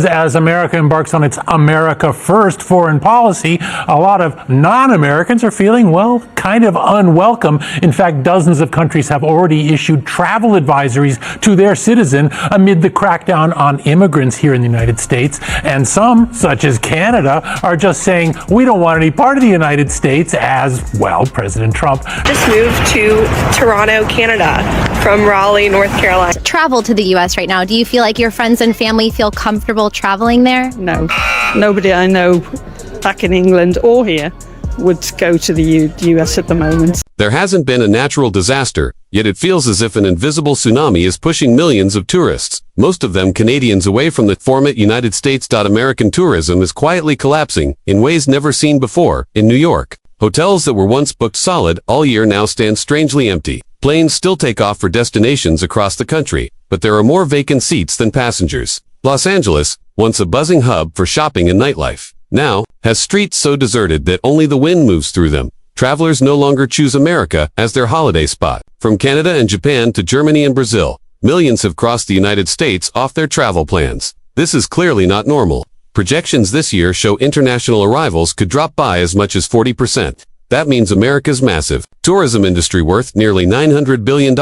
As America embarks on its America First foreign policy, a lot of non-Americans are feeling, well, kind of unwelcome. In fact, dozens of countries have already issued travel advisories to their citizens amid the crackdown on immigrants here in the United States. And some, such as Canada, are just saying, we don't want any part of the United States as, well, President Trump just moved to Toronto, Canada from Raleigh, North Carolina. Travel to the U.S. right now. Do you feel like your friends and family feel comfortable traveling there? No. Nobody I know back in England or here would go to the US at the moment. There hasn't been a natural disaster, yet it feels as if an invisible tsunami is pushing millions of tourists, most of them Canadians, away from the former United States. American tourism is quietly collapsing in ways never seen before. In New York, hotels that were once booked solid all year now stand strangely empty. Planes still take off for destinations across the country, but there are more vacant seats than passengers. Los Angeles, once a buzzing hub for shopping and nightlife, now has streets so deserted that only the wind moves through them. Travelers no longer choose America as their holiday spot. From Canada and Japan to Germany and Brazil, millions have crossed the United States off their travel plans. This is clearly not normal. Projections this year show international arrivals could drop by as much as 40%. That means America's massive tourism industry, worth nearly $900 billion,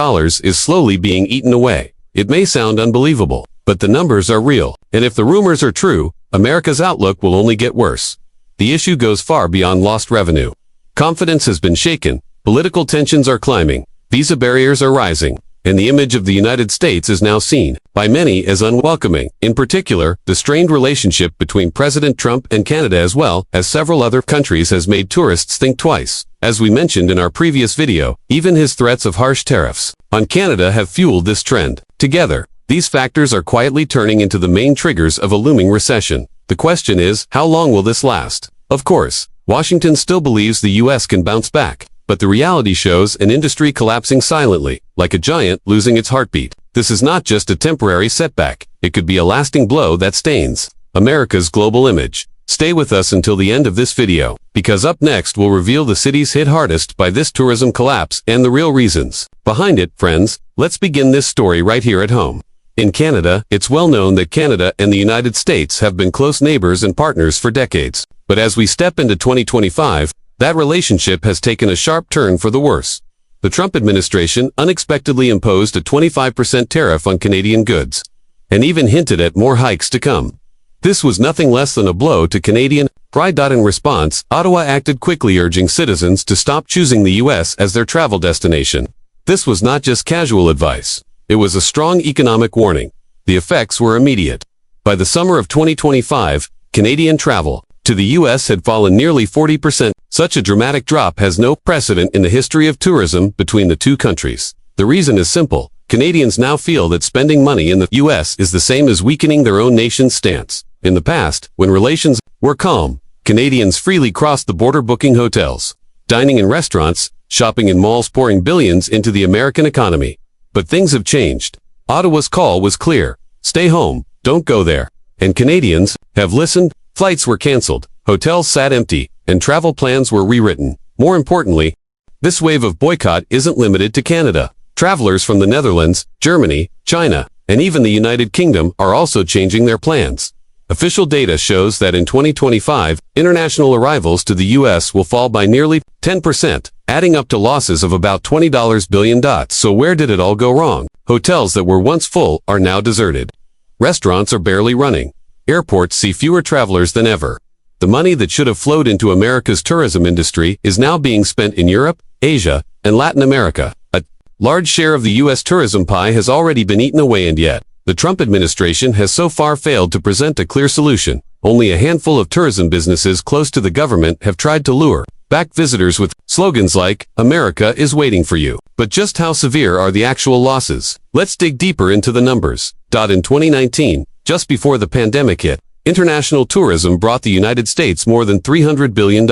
is slowly being eaten away. It may sound unbelievable, but the numbers are real. And if the rumors are true, America's outlook will only get worse. The issue goes far beyond lost revenue. Confidence has been shaken, political tensions are climbing, visa barriers are rising, and the image of the United States is now seen by many as unwelcoming. In particular, the strained relationship between President Trump and Canada, as well as several other countries, has made tourists think twice. As we mentioned in our previous video, even his threats of harsh tariffs on Canada have fueled this trend. Together, these factors are quietly turning into the main triggers of a looming recession. The question is, how long will this last? Of course, Washington still believes the U.S. can bounce back, but the reality shows an industry collapsing silently, like a giant losing its heartbeat. This is not just a temporary setback. It could be a lasting blow that stains America's global image. Stay with us until the end of this video, because up next we'll reveal the cities hit hardest by this tourism collapse and the real reasons behind it. Friends, let's begin this story right here at home. In Canada, it's well known that Canada and the United States have been close neighbors and partners for decades. But as we step into 2025, that relationship has taken a sharp turn for the worse. The Trump administration unexpectedly imposed a 25% tariff on Canadian goods, and even hinted at more hikes to come. This was nothing less than a blow to Canadian pride. In response, Ottawa acted quickly, urging citizens to stop choosing the U.S. as their travel destination. This was not just casual advice. It was a strong economic warning. The effects were immediate. By the summer of 2025, Canadian travel to the U.S. had fallen nearly 40%. Such a dramatic drop has no precedent in the history of tourism between the two countries. The reason is simple. Canadians now feel that spending money in the U.S. is the same as weakening their own nation's stance. In the past, when relations were calm, Canadians freely crossed the border, booking hotels, dining in restaurants, shopping in malls, pouring billions into the American economy. But things have changed. Ottawa's call was clear. Stay home, don't go there. And Canadians have listened. Flights were canceled, hotels sat empty, and travel plans were rewritten. More importantly, this wave of boycott isn't limited to Canada. Travelers from the Netherlands, Germany, China, and even the United Kingdom are also changing their plans. Official data shows that in 2025, international arrivals to the U.S. will fall by nearly 10%, adding up to losses of about $20 billion. So where did it all go wrong? Hotels that were once full are now deserted. Restaurants are barely running. Airports see fewer travelers than ever. The money that should have flowed into America's tourism industry is now being spent in Europe, Asia, and Latin America. A large share of the U.S. tourism pie has already been eaten away, and yet the Trump administration has so far failed to present a clear solution. Only a handful of tourism businesses close to the government have tried to lure back visitors with slogans like, "America is waiting for you." But just how severe are the actual losses? Let's dig deeper into the numbers. In 2019, just before the pandemic hit, international tourism brought the United States more than $300 billion.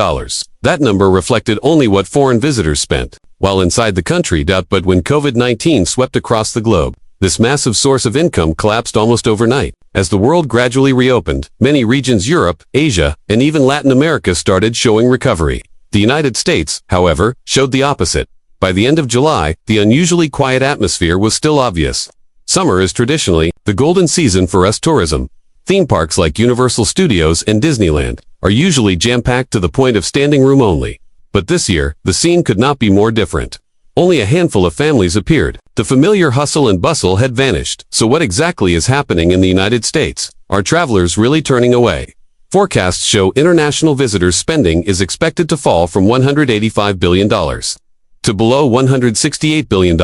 That number reflected only what foreign visitors spent while inside the country. But when COVID-19 swept across the globe, this massive source of income collapsed almost overnight. As the world gradually reopened, many regions, Europe, Asia, and even Latin America, started showing recovery. The United States, however, showed the opposite. By the end of July, the unusually quiet atmosphere was still obvious. Summer is traditionally the golden season for us tourism Theme parks like Universal Studios and Disneyland are usually jam-packed to the point of standing room only. But this year, the scene could not be more different. Only a handful of families appeared. The familiar hustle and bustle had vanished. So what exactly is happening in the United States? Are travelers really turning away? Forecasts show international visitors' spending is expected to fall from $185 billion to below $168 billion.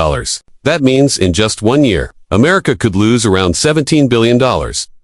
That means in just 1 year, America could lose around $17 billion.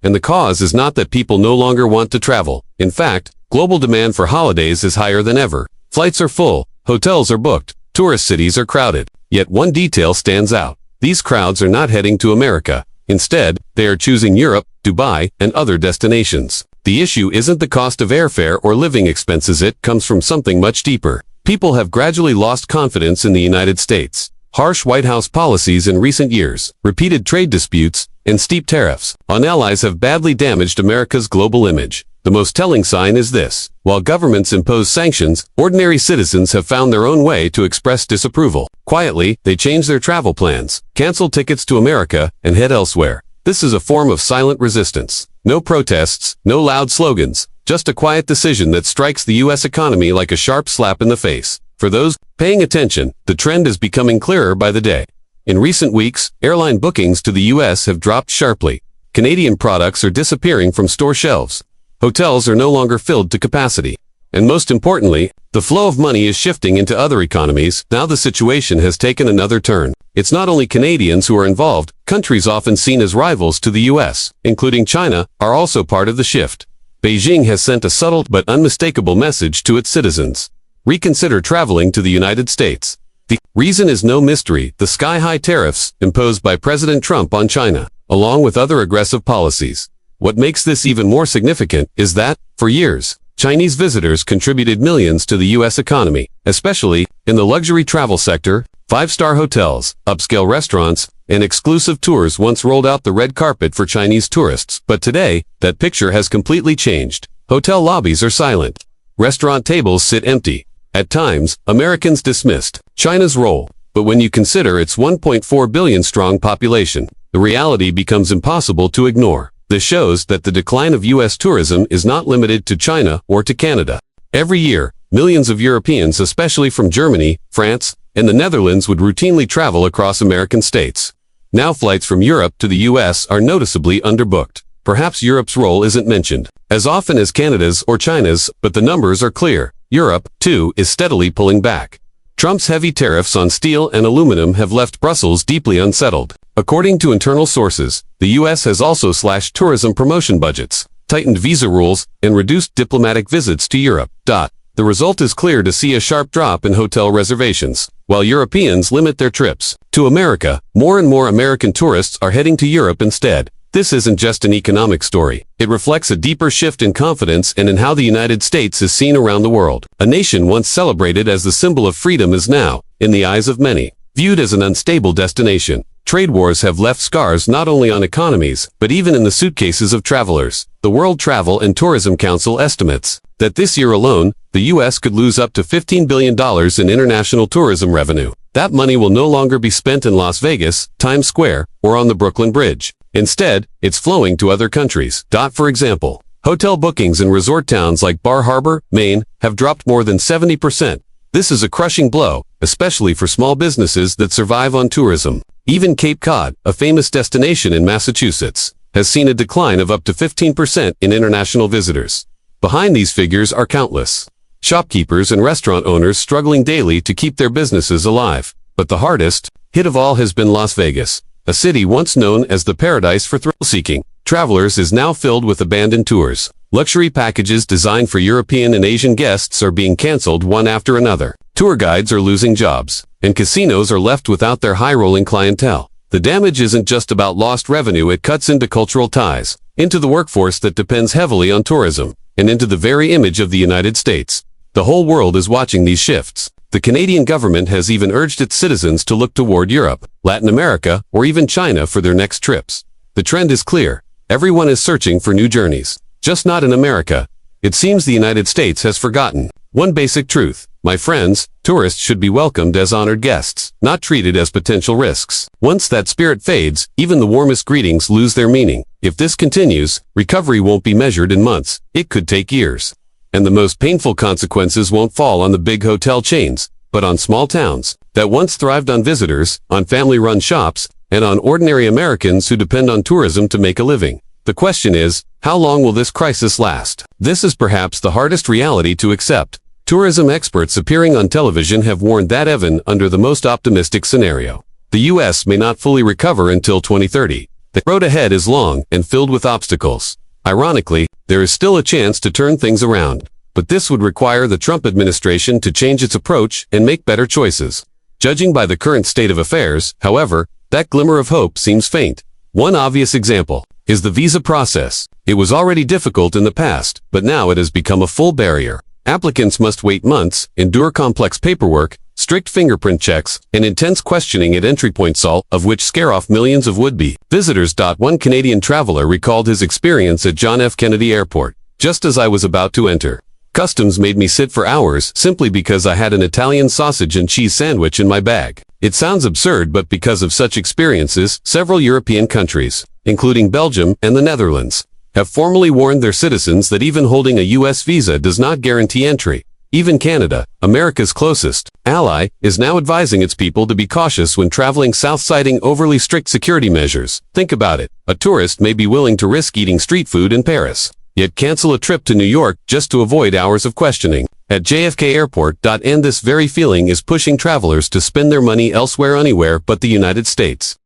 And the cause is not that people no longer want to travel. In fact, global demand for holidays is higher than ever. Flights are full, hotels are booked, tourist cities are crowded. Yet one detail stands out. These crowds are not heading to America. Instead, they are choosing Europe, Dubai, and other destinations. The issue isn't the cost of airfare or living expenses, it comes from something much deeper. People have gradually lost confidence in the United States. Harsh White House policies in recent years, repeated trade disputes, and steep tariffs on allies have badly damaged America's global image. The most telling sign is this. While governments impose sanctions, ordinary citizens have found their own way to express disapproval. Quietly, they change their travel plans, cancel tickets to America, and head elsewhere. This is a form of silent resistance. No protests, no loud slogans, just a quiet decision that strikes the U.S. economy like a sharp slap in the face. For those paying attention, the trend is becoming clearer by the day. In recent weeks, airline bookings to the U.S. have dropped sharply. Canadian products are disappearing from store shelves. Hotels are no longer filled to capacity. And most importantly, the flow of money is shifting into other economies. Now the situation has taken another turn. It's not only Canadians who are involved. Countries often seen as rivals to the U.S., including China, are also part of the shift. Beijing has sent a subtle but unmistakable message to its citizens. Reconsider traveling to the United States. The reason is no mystery: the sky-high tariffs imposed by President Trump on China, along with other aggressive policies. What makes this even more significant is that, for years, Chinese visitors contributed millions to the U.S. economy, especially in the luxury travel sector. Five-star hotels, upscale restaurants, and exclusive tours once rolled out the red carpet for Chinese tourists. But today, that picture has completely changed. Hotel lobbies are silent. Restaurant tables sit empty. At times, Americans dismissed China's role. But when you consider its 1.4 billion strong population, the reality becomes impossible to ignore. This shows that the decline of U.S. tourism is not limited to China or to Canada. Every year, millions of Europeans, especially from Germany, France, and the Netherlands, would routinely travel across American states. Now flights from Europe to the U.S. are noticeably underbooked. Perhaps Europe's role isn't mentioned as often as Canada's or China's, but the numbers are clear. Europe, too, is steadily pulling back. Trump's heavy tariffs on steel and aluminum have left Brussels deeply unsettled. According to internal sources, the U.S. has also slashed tourism promotion budgets, tightened visa rules, and reduced diplomatic visits to Europe. The result is clear: to see a sharp drop in hotel reservations. While Europeans limit their trips to America, more and more American tourists are heading to Europe instead. This isn't just an economic story. It reflects a deeper shift in confidence and in how the United States is seen around the world. A nation once celebrated as the symbol of freedom is now, in the eyes of many, viewed as an unstable destination. Trade wars have left scars not only on economies, but even in the suitcases of travelers. The World Travel and Tourism Council estimates that this year alone, the U.S. could lose up to $15 billion in international tourism revenue. That money will no longer be spent in Las Vegas, Times Square, or on the Brooklyn Bridge. Instead, it's flowing to other countries. For example, hotel bookings in resort towns like Bar Harbor, Maine, have dropped more than 70%. This is a crushing blow, especially for small businesses that survive on tourism. Even Cape Cod, a famous destination in Massachusetts, has seen a decline of up to 15% in international visitors. Behind these figures are countless shopkeepers and restaurant owners struggling daily to keep their businesses alive. But the hardest hit of all has been Las Vegas. A city once known as the paradise for thrill-seeking travelers is now filled with abandoned tours. Luxury packages designed for European and Asian guests are being canceled one after another. Tour guides are losing jobs, and casinos are left without their high-rolling clientele. The damage isn't just about lost revenue, it cuts into cultural ties, into the workforce that depends heavily on tourism, and into the very image of the United States. The whole world is watching these shifts. The Canadian government has even urged its citizens to look toward Europe, Latin America, or even China for their next trips. The trend is clear. Everyone is searching for new journeys. Just not in America. It seems the United States has forgotten one basic truth. My friends, tourists should be welcomed as honored guests, not treated as potential risks. Once that spirit fades, even the warmest greetings lose their meaning. If this continues, recovery won't be measured in months. It could take years. And the most painful consequences won't fall on the big hotel chains, but on small towns that once thrived on visitors, on family-run shops, and on ordinary Americans who depend on tourism to make a living. The question is, how long will this crisis last? This is perhaps the hardest reality to accept. Tourism experts appearing on television have warned that even under the most optimistic scenario, the U.S. may not fully recover until 2030. The road ahead is long and filled with obstacles. Ironically, there is still a chance to turn things around, but this would require the Trump administration to change its approach and make better choices. Judging by the current state of affairs, however, that glimmer of hope seems faint. One obvious example is the visa process. It was already difficult in the past, but now it has become a full barrier. Applicants must wait months, endure complex paperwork, strict fingerprint checks, and intense questioning at entry points, all of which scare off millions of would-be visitors. One Canadian traveler recalled his experience at John F. Kennedy Airport. Just as I was about to enter, customs made me sit for hours simply because I had an Italian sausage and cheese sandwich in my bag. It sounds absurd, but because of such experiences, several European countries, including Belgium and the Netherlands, have formally warned their citizens that even holding a U.S. visa does not guarantee entry. Even Canada, America's closest ally, is now advising its people to be cautious when traveling south, citing overly strict security measures. Think about it. A tourist may be willing to risk eating street food in Paris, yet cancel a trip to New York just to avoid hours of questioning at JFK Airport. And this very feeling is pushing travelers to spend their money elsewhere, anywhere but the United States.